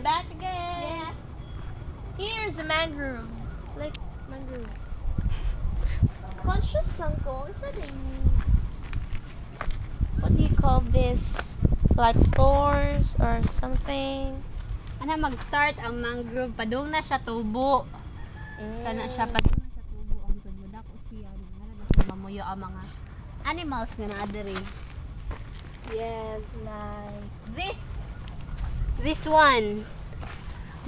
back again. Yes. Here's the mangrove. Like mangrove. Conscious lang ko. It's a what do you call this? Like thorns or something? Ana mag-start ang mangrove padung na siya tubo. Kana siya padung na siya tubo ang tudmudak o siya na mamuyo ang mga animals nga naa diri. Yes, like This one.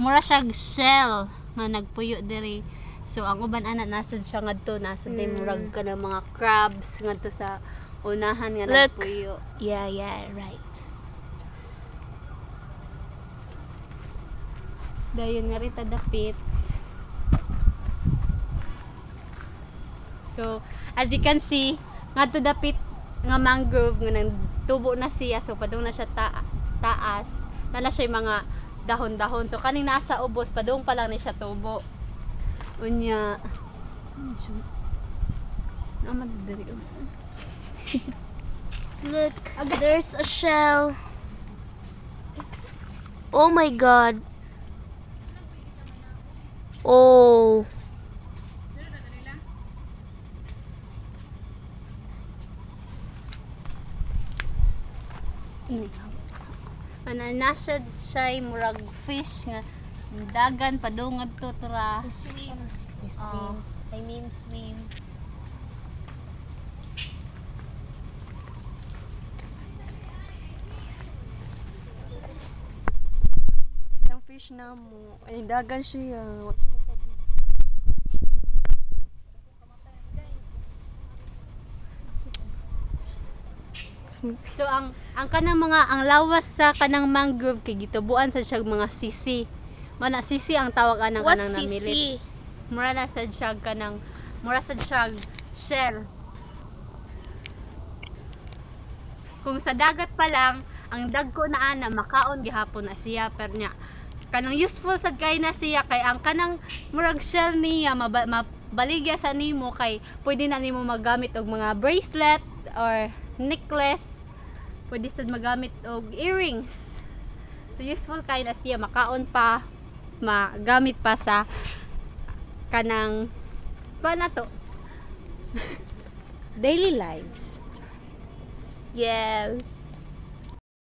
Mura siya shell nga nagpuyo diri. So ang uban ana nasad siya ngadto nasad day murag kana mga crabs ngadto sa unahan nga Look. nagpuyo. yeah, right. Dayon nga rita dapit. So, as you can see, nga to dapit nga mangrove nga nang tubo na siya, so padung na siya taas. Nala siya mga dahon-dahon. So kaning nasa ubos padung pa lang ni siya tubo. Unya. Amad diri. Look, there's a shell. Oh my god. Oh. Nasa siya murag fish nga dagan padungad to tura. He swims. He swims. I mean swim. Ang fish na mo. Ay, dagan siya. So ang kanang mga ang lawas sa kanang mangrove kay gitubuan sa siya mga sisi. Mana sisi ang tawag anang What's kanang namilit. sisi? Mura na sad siya kanang mura sad siya shell. Kung sa dagat pa lang ang dagko na ana makaon gihapon na siya pero nya kanang useful sad kay na siya kay ang kanang murag shell niya mabaligya sa nimo kay pwede na nimo magamit og mga bracelet or necklace, pwede sad magamit og earrings. So useful kay na siya makaon pa magamit pa sa kanang na to Daily lives. Yes.